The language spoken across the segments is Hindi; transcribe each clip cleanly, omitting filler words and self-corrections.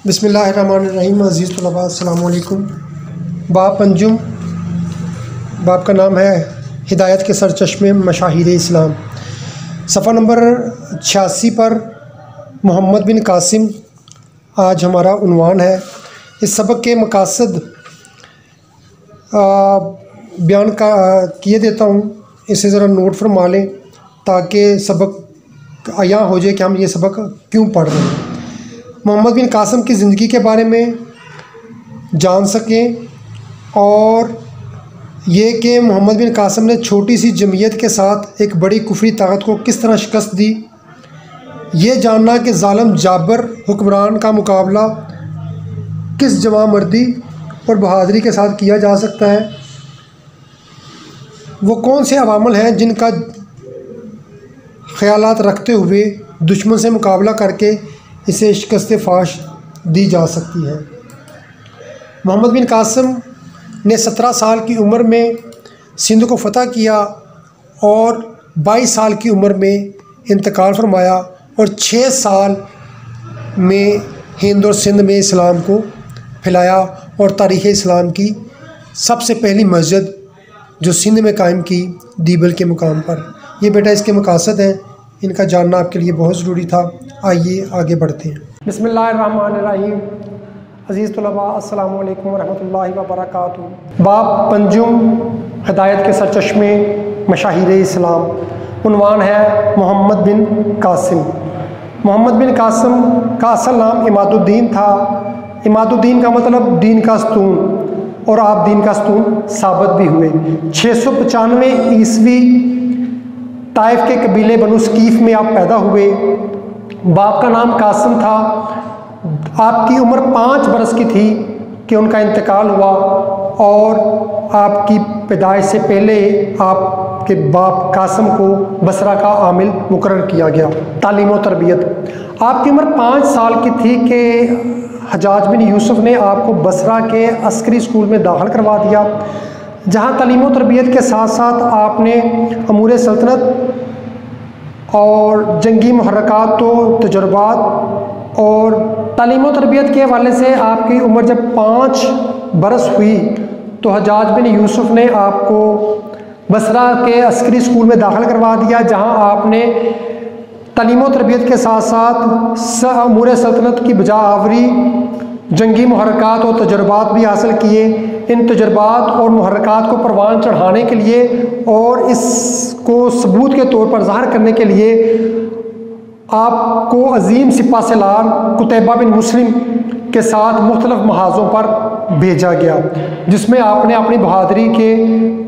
बिस्मिल्लाहिर्रहमानिर्रहीम। अज़ीज़ तलबा अस्सलामु अलैकुम। बाब अंजुम, बाब का नाम है हिदायत के सरचश्मे मशाहिर इस्लाम। सफ़ा नंबर 86 पर मोहम्मद बिन कासिम आज हमारा उन्वान है। इस सबक के मकासद बयान किए देता हूँ, इसे ज़रा नोट फरमा लें ताकि सबक आया हो जाए कि हम ये सबक क्यों पढ़ रहे हैं। मोहम्मद बिन कासिम की ज़िंदगी के बारे में जान सकें और ये कि मोहम्मद बिन कासिम ने छोटी सी जमीयत के साथ एक बड़ी कुफरी ताकत को किस तरह शिकस्त दी। ये जानना कि ज़ालिम जाबर हुक्मरान का मुकाबला किस जवां मर्दी और बहादुरी के साथ किया जा सकता है। वो कौन से अवामल हैं जिनका ख़यालात रखते हुए दुश्मन से मुकाबला करके इसे शिकस्त फाश दी जा सकती है। मोहम्मद बिन कासिम ने 17 साल की उम्र में सिंध को फ़तह किया और 22 साल की उम्र में इंतकाल फरमाया और 6 साल में हिंद और सिंध में इस्लाम को फैलाया और तारीख़ इस्लाम की सबसे पहली मस्जिद जो सिंध में कायम की दीबल के मुकाम पर। ये बेटा इसके मकासद हैं, इनका जानना आपके लिए बहुत ज़रूरी था। आइए आगे बढ़ते हैं। बिस्मिल्लाहिर्रहमानिर्रहीम। अज़ीज़ तलबा अस्सलामु अलैकुम वरहमतुल्लाहि वबरकातुहू। बाब पंजुम, हिदायत के सरचश्मे मशाहिर इस्लाम। उन्वान है मोहम्मद बिन कासिम। मोहम्मद बिन कासिम का असल नाम इमादुद्दीन था। इमादुद्दीन का मतलब दीन का स्तून, और आप दीन का स्तून साबित भी हुए। 695 ईस्वी ताइफ के कबीले बनु सकीफ़ में आप पैदा हुए। बाप का नाम कासिम था। आपकी उम्र 5 बरस की थी कि उनका इंतकाल हुआ और आपकी पैदाइश से पहले आपके बाप कासिम को बसरा का आमिल मुकर्रर किया गया। तालीम और तरबियत, आपकी उम्र 5 साल की थी कि हजाज बिन यूसुफ ने आपको बसरा के अस्करी स्कूल में दाखिल करवा दिया, जहाँ तालीम और तरबियत के साथ साथ आपने अमूर सल्तनत और जंगी मुहर्रकात तो तजुर्बात और तालीम और तरबियत के हवाले से आपकी उम्र जब 5 बरस हुई तो हजाज बिन यूसुफ ने आपको बसरा के अस्करी स्कूल में दाखिल करवा दिया, जहाँ आपने तालीम और तरबियत के साथ साथ अमूर सल्तनत की बजा आवरी, जंगी मुहर्रकात और तजुर्बात भी हासिल किए। इन तजुर्बात और मुहर्रकात को परवान चढ़ाने के लिए और इसको सबूत के तौर पर ज़ाहिर करने के लिए आपको अजीम सिपा सलार कुतैबा बिन मुस्लिम के साथ मुख्तलिफ महाज़ों पर भेजा गया, जिसमें आपने अपनी बहादुरी के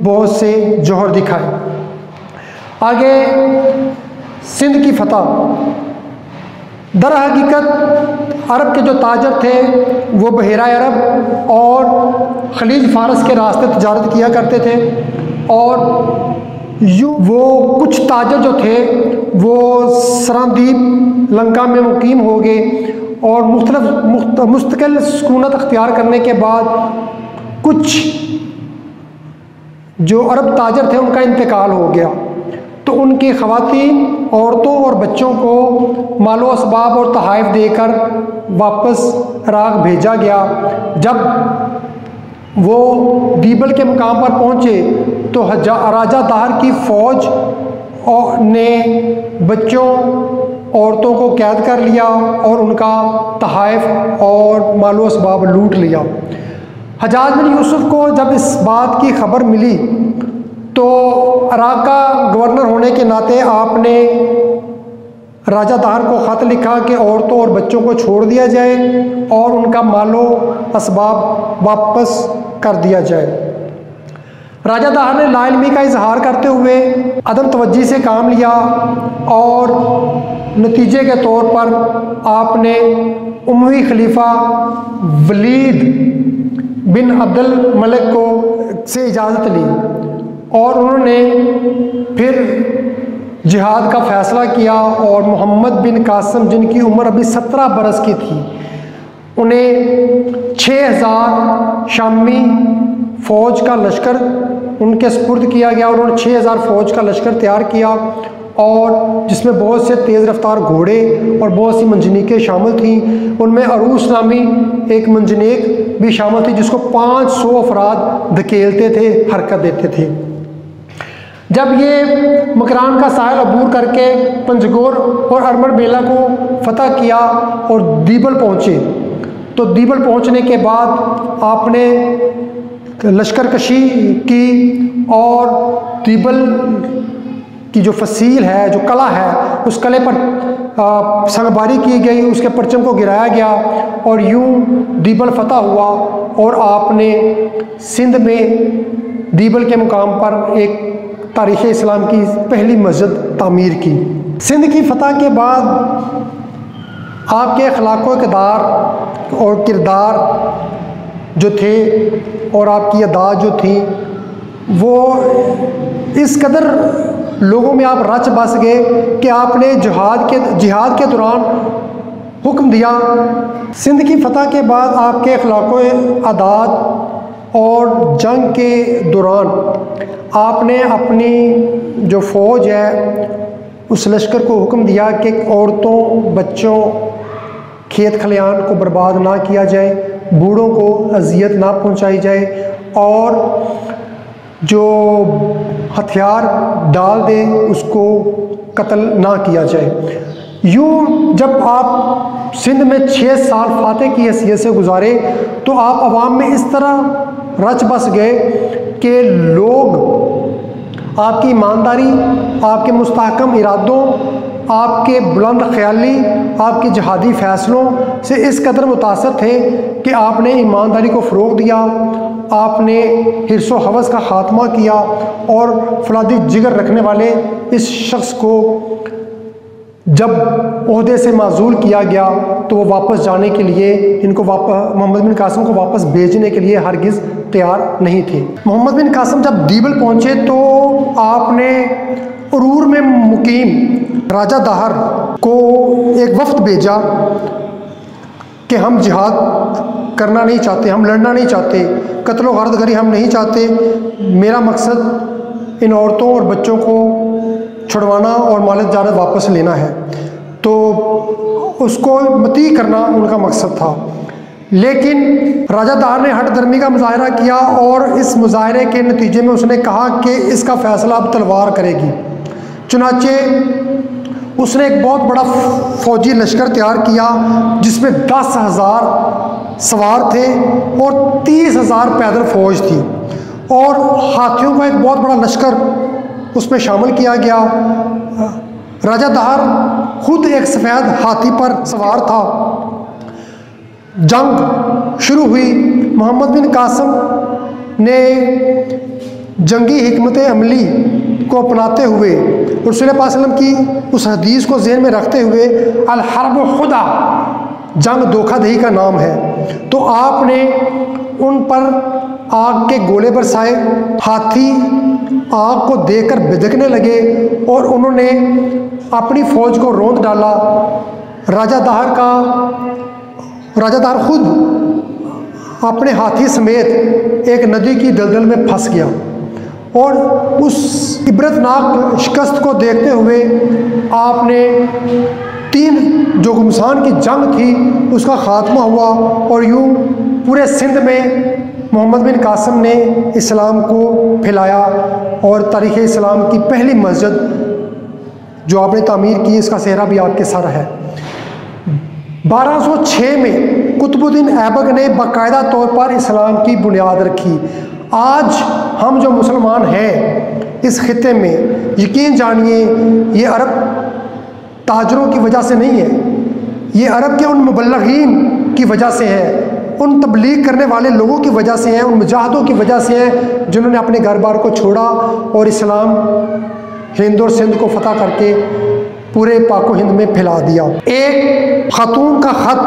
बहुत से जौहर दिखाए। आगे सिंध की फतह। दर हकीकत अरब के जो ताजर थे वो बहेरा अरब और खलीज फारस के रास्ते तजारत किया करते थे, और वो कुछ ताजर जो थे वो सराद्वीप लंका में मुकीम हो गए और मुस्तकिल सुकूनत अख्तियार करने के बाद कुछ जो अरब ताजर थे उनका इंतकाल हो गया, तो उनकी ख़वातीन, औरतों और बच्चों को मालो असबाब और तहाइफ देकर वापस इराक़ भेजा गया। जब वो दीबल के मुकाम पर पहुँचे तो राजा दाहर की फ़ौज ने बच्चों औरतों को कैद कर लिया और उनका तहाइफ और मालो असबाब लूट लिया। हजाज बिन यूसुफ को जब इस बात की खबर मिली तो इराक़ का गवर्नर होने के नाते आपने राजा दाहर को ख़त लिखा कि औरतों और बच्चों को छोड़ दिया जाए और उनका मालो असबाब वापस कर दिया जाए। राजा दाहर ने लाइल्मी का इजहार करते हुए अदम तवज्जी से काम लिया और नतीजे के तौर पर आपने उमवी खलीफा वलीद बिन अब्दुल मलिक को से इजाज़त ली और उन्होंने फिर जिहाद का फ़ैसला किया और मोहम्मद बिन कासिम, जिनकी उम्र अभी 17 बरस की थी, उन्हें 6000 शामी फ़ौज का लश्कर उनके सुपुर्द किया गया और उन्होंने 6000 फ़ौज का लश्कर तैयार किया और जिसमें बहुत से तेज़ रफ्तार घोड़े और बहुत सी मंजनीकें शामिल थीं। उनमें अरूस नामी एक मंजनीक भी शामिल थी जिसको 500 अफराद धकेलते थे, हरकत देते थे। जब ये मकरान का साहिल अबूर करके पंजगोर और अरमर बेला को फतह किया और दीबल पहुँचे, तो दीबल पहुँचने के बाद आपने लश्कर कशी की और दीबल की जो फसील है, जो कला है, उस कले पर संगबारी की गई, उसके परचम को गिराया गया और यूं दीबल फतह हुआ और आपने सिंध में दीबल के मुकाम पर एक तारीख़ इस्लाम की पहली मस्जिद तामीर की। सिंध की फतह के बाद आपके अखलाक़ व इक़दार और किरदार जो थे और आपकी अदात जो थी वो इस कदर लोगों में आप रच बस गए कि आपने जिहाद के दौरान हुक्म दिया। सिंध की फतह के बाद आपके अखलाक़ व आदात और जंग के दौरान आपने अपनी जो फ़ौज है उस लश्कर को हुक्म दिया कि औरतों, बच्चों, खेत खलियान को बर्बाद ना किया जाए, बूढ़ों को अजियत ना पहुंचाई जाए और जो हथियार डाल दे उसको कत्ल ना किया जाए। यूँ जब आप सिंध में 6 साल फाते की हैसियत से गुजारे तो आप अवाम में इस तरह रच बस गए कि लोग आपकी ईमानदारी, आपके मुस्तहकम इरादों, आपके बुलंद ख्याली, आपके जहादी फ़ैसलों से इस कदर मुतासर थे कि आपने ईमानदारी को फ़रोग़ दिया, आपने हिर्स व हवस का ख़ात्मा किया और फौलादी जिगर रखने वाले इस शख्स को जब ओहदे से माजूल किया गया तो वो वापस जाने के लिए मोहम्मद बिन कासिम को वापस भेजने के लिए हरगिज़ तैयार नहीं थे। मोहम्मद बिन कासिम जब दीबल पहुँचे तो आपने उरूर में मुकीम राजा दाहर को एक वफ्द भेजा कि हम जिहाद करना नहीं चाहते, हम लड़ना नहीं चाहते, कत्ल व गर्दगरी हम नहीं चाहते, मेरा मकसद इन औरतों और बच्चों को छुड़वाना और माल जारत वापस लेना है। तो उसको मती करना उनका मकसद था। लेकिन राजा दाहर ने हट धर्मी का मुजाहरा किया और इस मुजाहरे के नतीजे में उसने कहा कि इसका फ़ैसला अब तलवार करेगी। चुनाचे उसने एक बहुत बड़ा फ़ौजी लश्कर तैयार किया जिसमें 10,000 सवार थे और 30,000 पैदल फ़ौज थी और हाथियों का एक बहुत बड़ा लश्कर उसमें शामिल किया गया। राजा दाहर खुद एक सफ़ेद हाथी पर सवार था। जंग शुरू हुई। मोहम्मद बिन कासिम ने जंगी हिकमत अमली को अपनाते हुए रसूल पाक सल्लल्लाहु अलैहि वसल्लम की उस हदीस को ज़हन में रखते हुए अल हर्ब खुदा, जंग धोखाधड़ी का नाम है, तो आपने उन पर आग के गोले बरसाए। हाथी आग को देखकर बिदकने लगे और उन्होंने अपनी फ़ौज को रौंद डाला। राजा दाहर खुद अपने हाथी समेत एक नदी की दलदल में फंस गया और उस इबरतनाक शिकस्त को देखते हुए आपने 3 जो गुमसान की जंग थी उसका ख़ात्मा हुआ और यूँ पूरे सिंध में मोहम्मद बिन कासिम ने इस्लाम को फैलाया और तारीख़ इस्लाम की पहली मस्जिद जो आपने तामीर की इसका सेहरा भी आपके सर है। 1206 में कुतुबुद्दीन ऐबक ने बाकायदा तौर पर इस्लाम की बुनियाद रखी। आज हम जो मुसलमान हैं इस खित्ते में, यकीन जानिए ये अरब ताजरों की वजह से नहीं है, ये अरब के उन मुबल्लगीन की वजह से है, उन तबलीग करने वाले लोगों की वजह से हैं, उन मुजाहिदों की वजह से हैं जिन्होंने अपने घर बार को छोड़ा और इस्लाम हिंद और सिंध को फतह करके पूरे पाको हिंद में फैला दिया। एक खातून का ख़त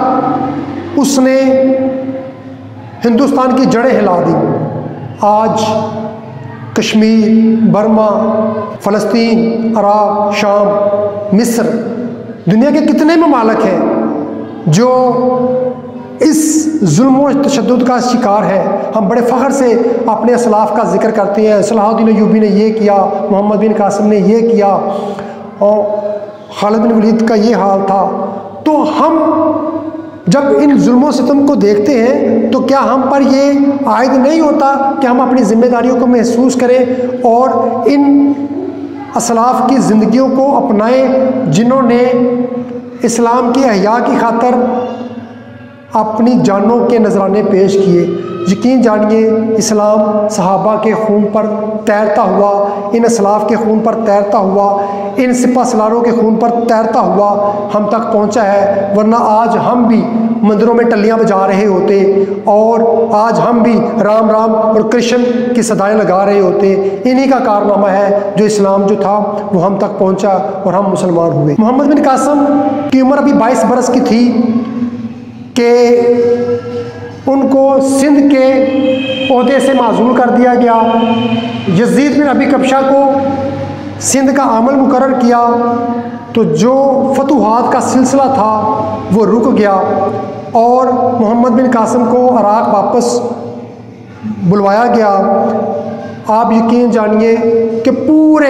उसने हिंदुस्तान की जड़ें हिला दी। आज कश्मीर, बर्मा, फ़लस्तीन, अराब, शाम, मिस्र, दुनिया के कितने ममालिक हैं जो इस जुल्म व तशद्दुद का शिकार है। हम बड़े फ़ख्र से अपने असलाफ़ का जिक्र करते हैं, सलाहुद्दीन अय्यूबी ने ये किया, मोहम्मद बिन कासिम ने ये किया और खालिद बिन वलीद का ये हाल था, तो हम जब इन जुल्मों सितम को देखते हैं तो क्या हम पर ये आयद नहीं होता कि हम अपनी ज़िम्मेदारियों को महसूस करें और इन असलाफ़ की ज़िंदगियों को अपनाएं जिन्होंने इस्लाम की अहया की खातर अपनी जानों के नजराने पेश किए। यकीन जानिए इस्लाम सहाबा के खून पर तैरता हुआ, इन असलाफ़ के खून पर तैरता हुआ, इन सिपा सलारों के खून पर तैरता हुआ हम तक पहुंचा है, वरना आज हम भी मंदिरों में टल्लियां बजा रहे होते और आज हम भी राम राम और कृष्ण की सदाएं लगा रहे होते। इन्हीं का कारनामा है जो इस्लाम जो था वो हम तक पहुंचा और हम मुसलमान हुए। मोहम्मद बिन कासिम की उम्र अभी 22 बरस की थी कि उनको सिंध के ओहदे से माजूल कर दिया गया। यजीद बिन अबी कबशा को सिंध का आमल मुकर्रर किया तो जो फतूहात का सिलसिला था वो रुक गया और मोहम्मद बिन कासिम को इराक़ वापस बुलवाया गया। आप यकीन जानिए कि पूरे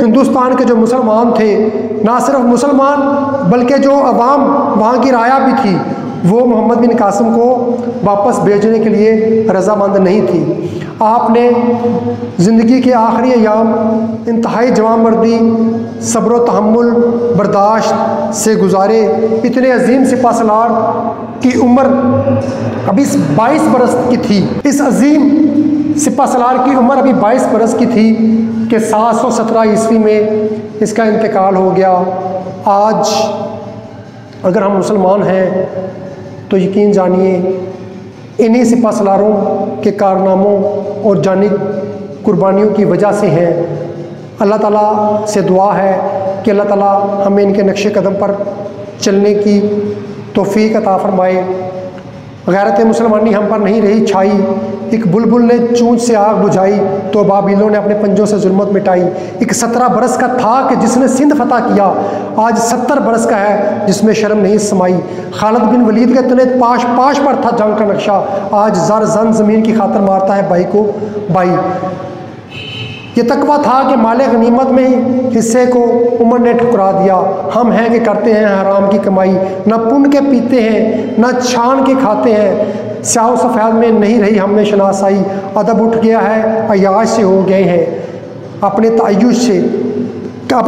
हिंदुस्तान के जो मुसलमान थे, ना सिर्फ मुसलमान बल्कि जो अवाम वहाँ की राया भी थी, वो मोहम्मद बिन कासिम को वापस भेजने के लिए रज़ामंद नहीं थी। आपने ज़िंदगी के आखिरी अयाम इंतहाई जवानमर्दी, सब्र व तहम्मुल, बर्दाश्त से गुजारे। इतने अजीम सिपा सलार की उम्र अभी 22 बरस की थी। इस अजीम सिपा सलार की उम्र अभी 22 बरस की थी कि 717 ईस्वी में इसका इंतकाल हो गया। आज अगर हम मुसलमान हैं तो यकीन जानिए इन्हीं सिपा सलारों के कारनामों और जानी कुर्बानियों की वजह से हैं। अल्लाह ताला से दुआ है कि अल्लाह ताला हमें इनके नक्शे कदम पर चलने की तौफीक अता फरमाए। गैरत मुसलमानी हम पर नहीं रही छाई, एक बुलबुल ने चूंच से आग बुझाई तो बाबिलों ने अपने पंजों से जुल्मत मिटाई। एक 17 बरस का था कि जिसने सिंध फतह किया, आज 70 बरस का है जिसमें शर्म नहीं समाई। खालिद बिन वलीद के तने पाश पाश पर था जंग का नक्शा, आज जर जन ज़मीन की खातर मारता है भाई को भाई। ये तकवा था कि माले गनीमत में हिस्से को उमर ने ठुकरा दिया। हम हैं कि करते हैं हराम की कमाई, ना पुन के पीते हैं ना छान के खाते हैं। स्याह सफ़ेद में नहीं रही हमें शनासाई, अदब उठ गया है अयाश से हो गए हैं अपने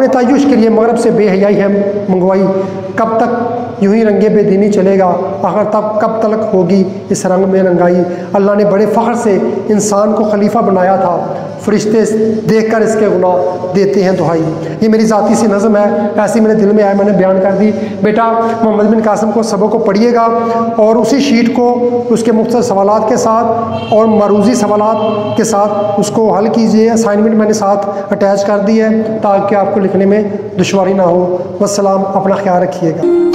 तायुश के लिए मगरब से बेहयाई है मंगवाई। कब तक यूं ही रंगे बेदीनी चलेगा, आखिर तब कब तक होगी इस रंग में रंगाई। अल्लाह ने बड़े फ़ख्र से इंसान को खलीफा बनाया था, फरिश्ते देखकर इसके गुनाह देते हैं दुहाई। ये मेरी ज़ाती सी नज़म है, ऐसी मेरे दिल में आया मैंने बयान कर दी। बेटा मोहम्मद बिन कासिम को सबक को पढ़िएगा और उसी शीट को उसके मुख्तसर सवालात के साथ और मरूज़ी सवालात के साथ उसको हल कीजिए। असाइनमेंट मैंने साथ अटैच कर दी है ताकि आपको लिखने में दुश्वारी ना हो। वस्सलाम, अपना ख्याल रखिएगा।